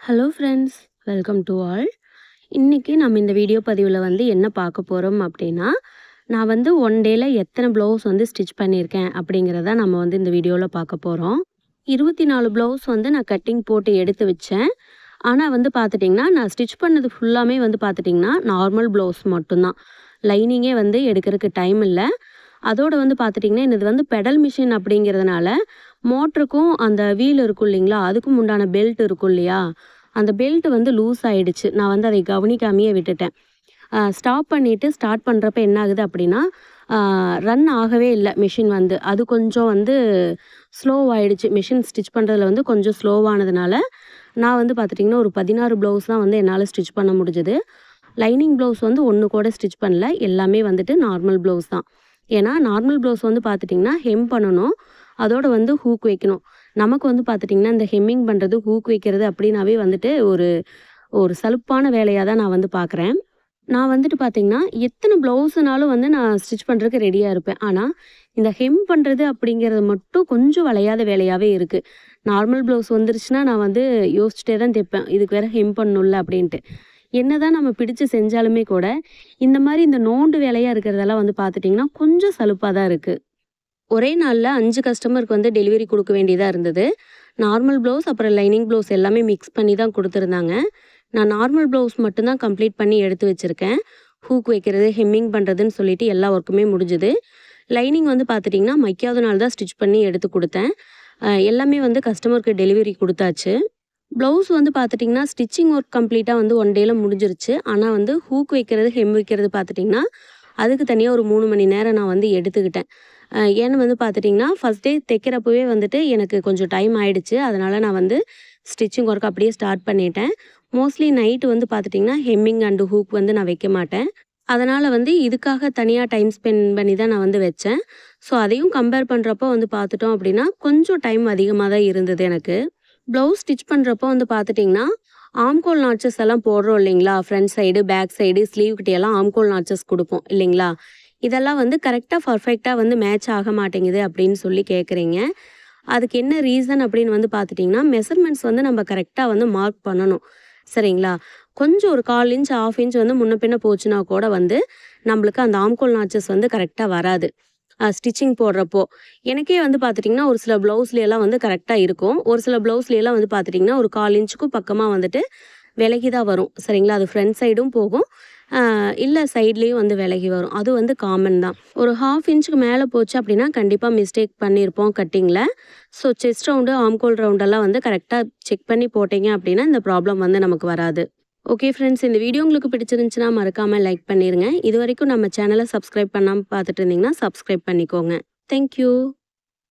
Hello friends, welcome to all. இன்றைக்கி நம்ம இந்த வீடியோ பதிவில் வந்து என்ன பார்க்க போகிறோம் அப்படின்னா, நான் வந்து ஒன் டேயில் எத்தனை ப்ளவுஸ் வந்து ஸ்டிச் பண்ணியிருக்கேன் அப்படிங்கிறத நம்ம வந்து இந்த வீடியோவில் பார்க்க போகிறோம். 24 ப்ளவுஸ் வந்து நான் கட்டிங் போட்டு எடுத்து வச்சேன். ஆனால் வந்து பார்த்துட்டிங்கன்னா, நான் ஸ்டிச் பண்ணது ஃபுல்லாமே வந்து பார்த்துட்டிங்கன்னா நார்மல் ப்ளவுஸ் மட்டும்தான். லைனிங்கே வந்து எடுக்கிறதுக்கு டைம் இல்லை. அதோடு வந்து பார்த்துட்டிங்கன்னா இது வந்து பெடல் மிஷின் அப்படிங்கிறதுனால மோட்டருக்கும் அந்த வீல் இருக்கும் இல்லைங்களா, அதுக்கும் உண்டான பெல்ட் இருக்கும் இல்லையா, அந்த பெல்ட் வந்து லூஸ் ஆகிடுச்சு. நான் வந்து அதை கவனிக்காமையே விட்டுட்டேன். ஸ்டாப் பண்ணிவிட்டு ஸ்டார்ட் பண்ணுறப்ப என்ன ஆகுது அப்படின்னா, ரன் ஆகவே இல்லை மிஷின் வந்து. அது கொஞ்சம் வந்து ஸ்லோவாகிடுச்சு. மிஷின் ஸ்டிச் பண்ணுறதுல வந்து கொஞ்சம் ஸ்லோவானதுனால நான் வந்து பார்த்துட்டிங்கன்னா ஒரு 16 ப்ளவுஸ் தான் வந்து என்னால் ஸ்டிச் பண்ண முடிஞ்சுது. லைனிங் ப்ளவுஸ் வந்து ஒன்று கூட ஸ்டிச் பண்ணல. எல்லாமே வந்துட்டு நார்மல் ப்ளவுஸ் தான். ஏன்னா நார்மல் ப்ளவுஸ் வந்து பார்த்துட்டிங்கன்னா ஹெம் பண்ணணும், அதோடு வந்து ஹூக் வைக்கணும். நமக்கு வந்து பார்த்துட்டிங்கன்னா இந்த ஹெம்மிங் பண்ணுறது, ஹூக் வைக்கிறது அப்படின்னாவே வந்துட்டு ஒரு ஒரு சலுப்பான வேலையாக தான் நான் வந்து பார்க்குறேன். நான் வந்துட்டு பார்த்திங்கன்னா எத்தனை ப்ளவுஸுனாலும் வந்து நான் ஸ்டிச் பண்ணுறதுக்கு ரெடியாக இருப்பேன். ஆனால் இந்த ஹெம் பண்ணுறது அப்படிங்கிறது மட்டும் கொஞ்சம் வளையாத வேலையாகவே இருக்குது. நார்மல் ப்ளவுஸ் வந்துருச்சுன்னா நான் வந்து யோசிச்சுட்டே தான் தைப்பேன், இதுக்கு வேறு ஹெம் பண்ணணும்ல அப்படின்ட்டு. என்னதான் நம்ம பிடிச்சு செஞ்சாலுமே கூட இந்த மாதிரி இந்த நோண்டு வேலையாக இருக்கிறதெல்லாம் வந்து பார்த்துட்டிங்கன்னா கொஞ்சம் சலுப்பாக தான் இருக்குது. ஒரே நாளில் 5 கஸ்டமருக்கு வந்து டெலிவரி கொடுக்க வேண்டியதாக இருந்தது. நார்மல் ப்ளவுஸ் அப்புறம் லைனிங் ப்ளவுஸ் எல்லாமே மிக்ஸ் பண்ணி தான் கொடுத்துருந்தாங்க. நான் நார்மல் ப்ளவுஸ் மட்டும்தான் கம்ப்ளீட் பண்ணி எடுத்து வச்சுருக்கேன். ஹூக் வைக்கிறது, ஹெம்மிங் பண்ணுறதுன்னு சொல்லிட்டு எல்லா ஒர்க்குமே முடிஞ்சுது. லைனிங் வந்து பார்த்துட்டிங்கன்னா மைக்காவது நாள் தான் ஸ்டிச் பண்ணி எடுத்து கொடுத்தேன். எல்லாமே வந்து கஸ்டமருக்கு டெலிவரி கொடுத்தாச்சு. ப்ளவுஸ் வந்து பார்த்துட்டிங்கன்னா ஸ்டிச்சிங் ஒர்க் கம்ப்ளீட்டாக வந்து ஒன் டேயில் முடிஞ்சிருச்சு. ஆனால் வந்து ஹூக் வைக்கிறது, ஹெம் வைக்கிறது பார்த்துட்டிங்கன்னா அதுக்கு தனியாக ஒரு 3 மணி நேரம் நான் வந்து எடுத்துக்கிட்டேன். ஏன்னு வந்து பார்த்துட்டிங்கன்னா ஃபஸ்ட் டே தைக்கிறப்பவே வந்துட்டு எனக்கு கொஞ்சம் டைம் ஆகிடுச்சு. அதனால் நான் வந்து ஸ்டிச்சிங் ஒர்க் அப்படியே ஸ்டார்ட் பண்ணிட்டேன். மோஸ்ட்லி நைட்டு வந்து பார்த்துட்டிங்கன்னா ஹெம்மிங் அண்டு ஹூக் வந்து நான் வைக்க மாட்டேன். அதனால் வந்து இதுக்காக தனியாக டைம் ஸ்பெண்ட் பண்ணி தான் நான் வந்து வச்சேன். ஸோ அதையும் கம்பேர் பண்ணுறப்போ வந்து பார்த்துட்டோம் அப்படின்னா கொஞ்சம் டைம் அதிகமாக தான் இருந்தது எனக்கு. ப்ளவுஸ் ஸ்டிச் பண்ணுறப்போ வந்து பார்த்துட்டிங்கன்னா ஆம்கோல் நாட்சஸ் எல்லாம் போடுறோம் இல்லைங்களா, front side, back side, sleeve கிட்டேயெல்லாம் ஆம்கோல் நாட்சஸ் கொடுப்போம் இல்லைங்களா, இதெல்லாம் வந்து கரெக்டாக பர்ஃபெக்டாக வந்து மேட்ச் ஆக மாட்டேங்குது அப்படின்னு சொல்லி கேட்குறீங்க. அதுக்கு என்ன ரீசன் அப்படின்னு வந்து பார்த்துட்டிங்கன்னா மெஷர்மெண்ட்ஸ் வந்து நம்ம கரெக்டாக வந்து மார்க் பண்ணணும் சரிங்களா. கொஞ்சம் ஒரு 1/4 இன்ச் 1/2 இன்ச் வந்து முன்ன பின்ன போச்சுன்னா கூட வந்து நம்மளுக்கு அந்த ஆம்கோல் நாட்சஸ் வந்து கரெக்டாக வராது ஸ்டிச்சிங் போடுறப்போ. எனக்கே வந்து பார்த்துட்டிங்கன்னா ஒரு சில ப்ளவுஸ்லையெல்லாம் வந்து கரெக்டாக இருக்கும். ஒரு சில ப்ளவுஸ்லையெல்லாம் வந்து பார்த்துட்டிங்கன்னா ஒரு 1/4 இன்ச்சுக்கும் பக்கமாக வந்துட்டு விலகி தான் வரும் சரிங்களா. அது ஃப்ரண்ட் சைடும் போகும், இல்லை சைட்லேயும் வந்து விலகி வரும். அது வந்து காமன் தான். ஒரு 1/2 இன்ச்சுக்கு மேலே போச்சு அப்படின்னா கண்டிப்பாக மிஸ்டேக் பண்ணியிருப்போம் கட்டிங்கில். ஸோ செஸ்ட் ரவுண்டு, ஆம்கோல் ரவுண்டெல்லாம் வந்து கரெக்டாக செக் பண்ணி போட்டிங்க அப்படின்னா இந்த ப்ராப்ளம் வந்து நமக்கு வராது. ஓகே ஃப்ரெண்ட்ஸ், இந்த வீடியோ உங்களுக்கு பிடிச்சிருந்துச்சுன்னா மறக்காமல் லைக் பண்ணிடுங்க. இது வரைக்கும் நம்ம சேனலை சப்ஸ்கிரைப் பண்ணாமல் பார்த்துட்டு இருந்தீங்கன்னா சப்ஸ்கிரைப் பண்ணிக்கோங்க. தேங்க்யூ.